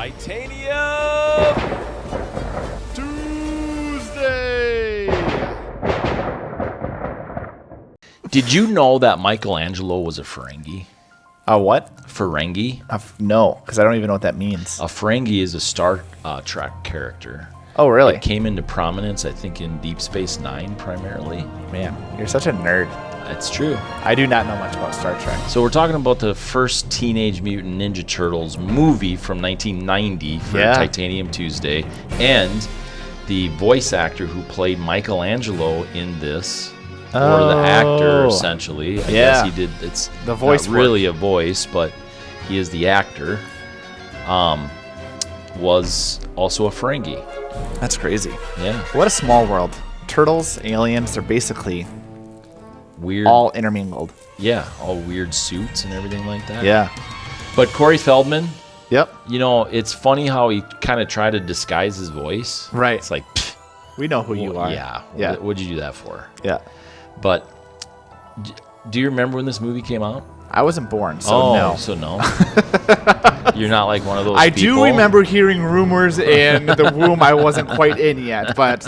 Titanium Tuesday. Did you know that Michelangelo was a Ferengi? A what? Ferengi? No, because I don't even know what that means. A Ferengi is a Star Trek character. Oh, really? It came into prominence, I think, in Deep Space Nine primarily. Man, you're such a nerd. That's true. I do not know much about Star Trek. So we're talking about the first Teenage Mutant Ninja Turtles movie from 1990 for Titanium Tuesday, and the voice actor who played Michelangelo in this, or the actor essentially. I guess he did. It's the voice not really a voice, but he is the actor. Was also a Ferengi. That's crazy. Yeah. What a small world. Turtles, aliens, they're basically weird. All intermingled. Yeah, all weird suits and everything like that. Yeah. But Corey Feldman. Yep. You know, it's funny how he kind of tried to disguise his voice. Right. It's like, we know who you are. Yeah. Yeah. What'd you do that for? Yeah. But do you remember when this movie came out? I wasn't born, so no. So no. You're not like one of those I people. do remember hearing rumors in the womb I wasn't quite in yet, but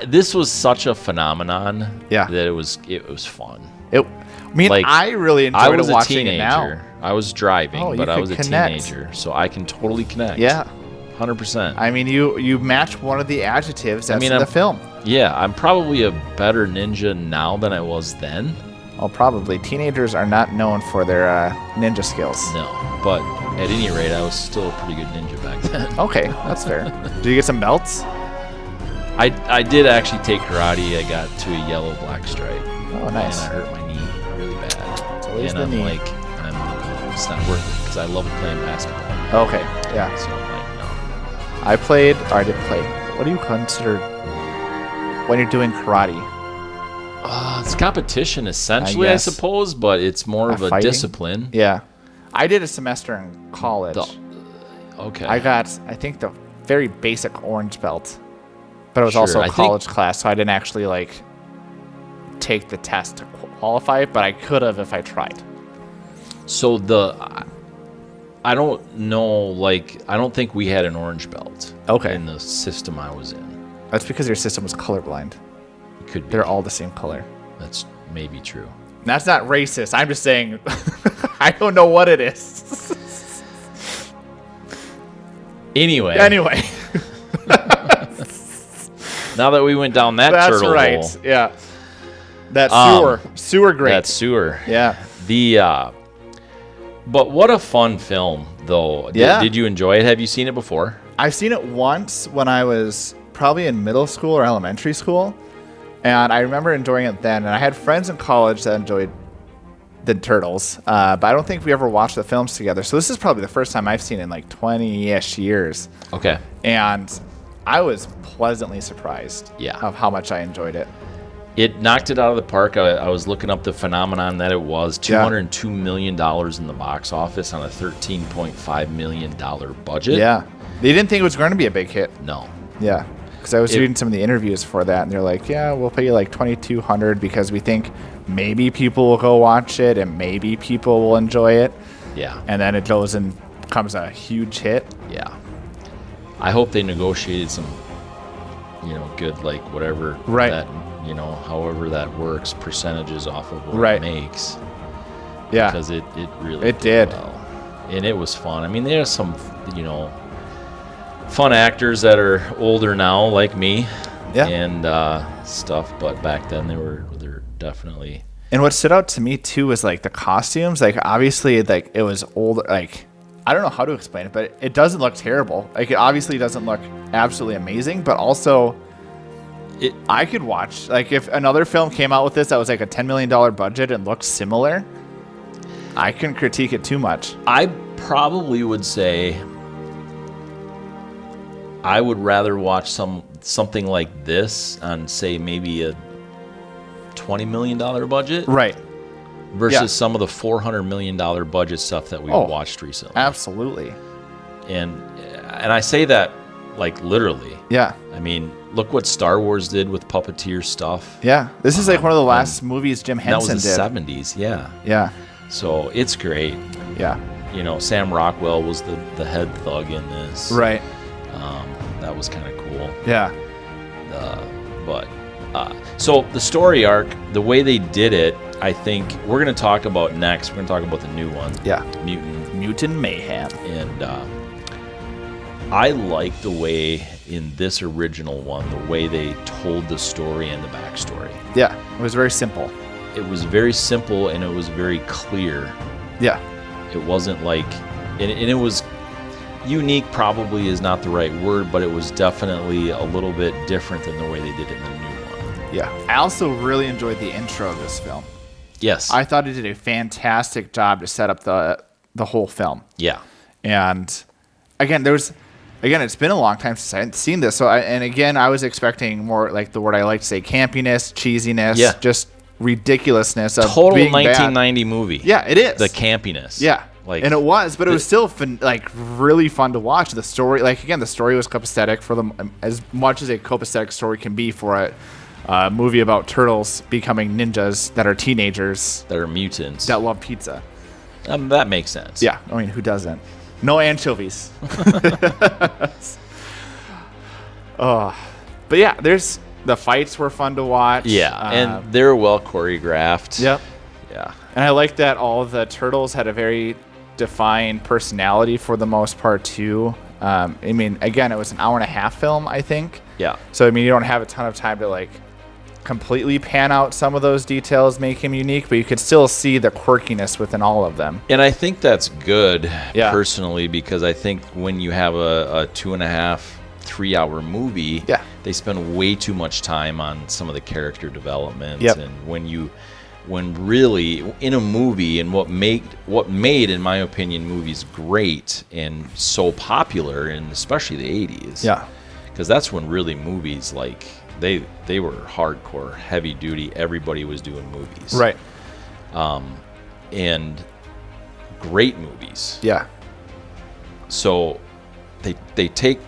this was such a phenomenon that it was fun. I really enjoyed watching it now. I was driving, but I was a teenager, so I can totally connect. Yeah. 100%. I mean, you match one of the adjectives that's in the film. Yeah, I'm probably a better ninja now than I was then. Oh, probably. Teenagers are not known for their ninja skills. No, but at any rate, I was still a pretty good ninja back then. Okay, that's fair. Did you get some belts? I did actually take karate. I got to a yellow-black stripe. Oh, nice. And I hurt my knee really bad. It's always and the I'm knee. like, it's not worth it because I love playing basketball. Okay, yeah. So I'm like, no. I did play. What do you consider when you're doing karate? It's competition essentially, I suppose, but it's more of a discipline. Yeah. I did a semester in college. Okay. I got, I think, the very basic orange belt, but it was also a college class, so I didn't actually take the test to qualify, but I could have if I tried. So I don't know, I don't think we had an orange belt. Okay. In the system I was in. That's because your system was colorblind. It could be. They're all the same color. That's maybe true. That's not racist. I'm just saying, I don't know what it is. Anyway. Now that we went down that turtle hole. That's right. Yeah. That sewer grate. That sewer. Yeah. But what a fun film, though. Did you enjoy it? Have you seen it before? I've seen it once when I was probably in middle school or elementary school. And I remember enjoying it then. And I had friends in college that enjoyed the Turtles. But I don't think we ever watched the films together. So this is probably the first time I've seen it in 20-ish years. Okay. And I was pleasantly surprised of how much I enjoyed it. It knocked it out of the park. I was looking up the phenomenon that it was $202 million in the box office on a $13.5 million budget. Yeah. They didn't think it was going to be a big hit. No. Yeah. Because I was reading some of the interviews for that, and they're like, yeah, we'll pay you $2,200 because we think maybe people will go watch it and maybe people will enjoy it. Yeah. And then it goes and becomes a huge hit. Yeah. I hope they negotiated some, good, whatever. Right. That, however that works, percentages off of what it makes. Yeah. Because it really did well. And it was fun. I mean, there's some, fun actors that are older now, like me. Yeah. And stuff, but back then they're definitely. And what stood out to me too was the costumes. Obviously, it was old. I don't know how to explain it, but it doesn't look terrible. It obviously doesn't look absolutely amazing, but also I could watch. If another film came out with this that was a $10 million budget and looked similar, I couldn't critique it too much. I probably would say I would rather watch something like this on, say, maybe a $20 million budget. Right. Versus some of the $400 million budget stuff that we've watched recently. Absolutely. And I say that literally. Yeah. I mean, look what Star Wars did with puppeteer stuff. Yeah. This is one of the last movies Jim Henson did. That was the 70s, yeah. Yeah. So it's great. Yeah. Sam Rockwell was the head thug in this. Right. That was kind of cool. Yeah. So the story arc, the way they did it, I think we're going to talk about next. We're going to talk about the new one. Yeah. Mutant Mayhem. And I like the way in this original one, the way they told the story and the backstory. Yeah. It was very simple. It was very simple and it was very clear. Yeah. It wasn't like, and it was unique, probably is not the right word, but it was definitely a little bit different than the way they did it in the new one. Yeah. I also really enjoyed the intro of this film. Yes. I thought it did a fantastic job to set up the whole film. Yeah. And again, it's been a long time since I had seen this. So I was expecting more like the word I like to say, campiness, cheesiness, just ridiculousness of total being 1990 movie. Yeah, it is. The campiness. Yeah. And it was, but it was still really fun to watch. The story, the story was copacetic for them, as much as a copacetic story can be for a movie about turtles becoming ninjas that are teenagers. That are mutants. That love pizza. That makes sense. Yeah, I mean, who doesn't? No anchovies. But yeah, the fights were fun to watch. Yeah, and they're well choreographed. Yep. Yeah. And I like that all the turtles had a very defined personality for the most part, too. I mean, again, it was an 1.5-hour film, I think. Yeah. So, I mean, you don't have a ton of time to, completely pan out some of those details, make him unique, but you could still see the quirkiness within all of them. And I think that's good, personally, because I think when you have a 2.5, 3-hour movie, they spend way too much time on some of the character development. Yep. And when really in a movie, and what made, in my opinion, movies great and so popular, and especially the 80s. Yeah. Because that's when really movies, they were hardcore, heavy duty. Everybody was doing movies. Right. And great movies. Yeah. So they take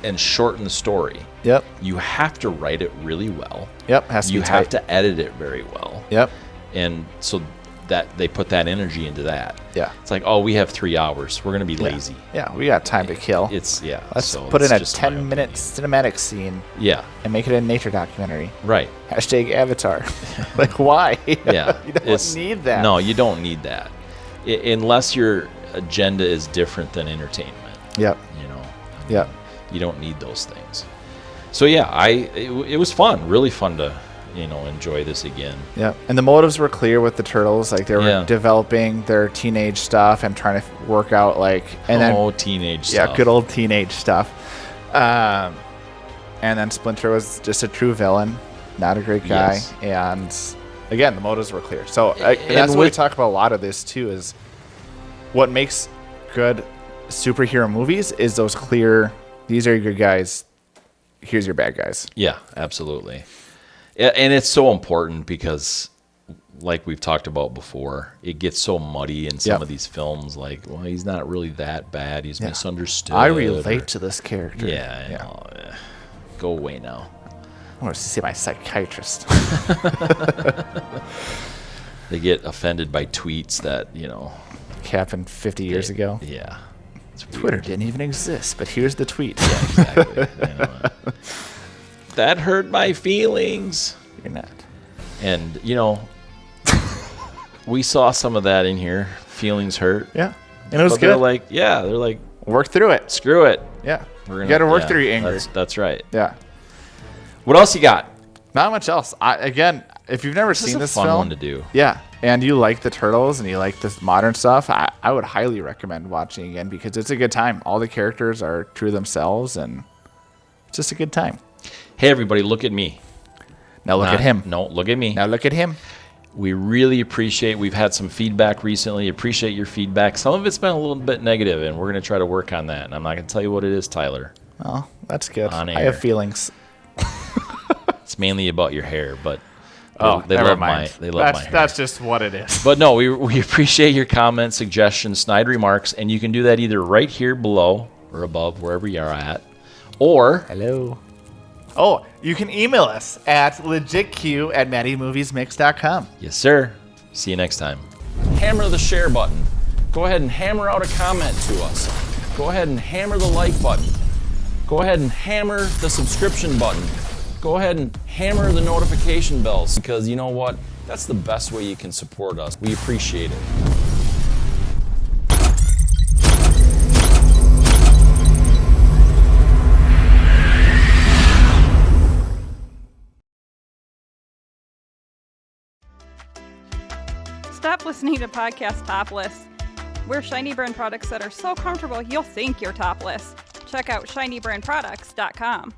and shorten the story. Yep. You have to write it really well. Yep. Has to you be have tight. to edit it very well. Yep. And so that they put that energy into that. Yeah. It's like, we have 3 hours. We're gonna be lazy. Yeah, we got time to kill. Let's put in a 10-minute cinematic scene. Yeah. And make it a nature documentary. Right. #Avatar. Why? Yeah. You don't need that. No, you don't need that. Unless your agenda is different than entertainment. Yep. Yep. You don't need those things. So yeah, it was fun, really fun to enjoy this again. Yeah, and the motives were clear with the turtles. They were developing their teenage stuff and trying to work out teenage stuff. Yeah, good old teenage stuff. And then Splinter was just a true villain, not a great guy. Yes. And again, the motives were clear. So that's what we talk about a lot of this too. Is what makes good superhero movies is those clear. These are your good guys. Here's your bad guys. Yeah, absolutely. And it's so important because, like we've talked about before, it gets so muddy in some of these films. He's not really that bad. He's misunderstood. I relate to this character. Yeah. Go away now. I want to see my psychiatrist. They get offended by tweets that, happened 50 years ago. Yeah. Twitter didn't even exist, but here's the tweet. Yeah, exactly. That hurt my feelings. You're not. And, we saw some of that in here. Feelings hurt. Yeah. And it was good. They're like, work through it. Screw it. Yeah. You got to work through your anger. That's right. Yeah. What else you got? Not much else. Again, if you've never seen this film. It's a fun one to do. Yeah. And you like the Turtles and you like this modern stuff, I would highly recommend watching again because it's a good time. All the characters are true to themselves and it's just a good time. Hey, everybody, look at me. Now look at him. No, look at me. Now look at him. We really appreciate, we've had some feedback recently. Appreciate your feedback. Some of it's been a little bit negative, and we're going to try to work on that. And I'm not going to tell you what it is, Tyler. Oh, that's good. On air. I have feelings. It's mainly about your hair, but they love love my hair. That's just what it is. But no, we appreciate your comments, suggestions, snide remarks, and you can do that either right here below or above, wherever you are at, or... Hello. Oh, you can email us at legitq@mattymoviesmix.com. Yes, sir. See you next time. Hammer the share button. Go ahead and hammer out a comment to us. Go ahead and hammer the like button. Go ahead and hammer the subscription button. Go ahead and hammer the notification bells, because you know what? That's the best way you can support us. We appreciate it. Stop listening to Podcast Topless. We're Shiny Brand products that are so comfortable you'll think you're topless. Check out shinybrandproducts.com.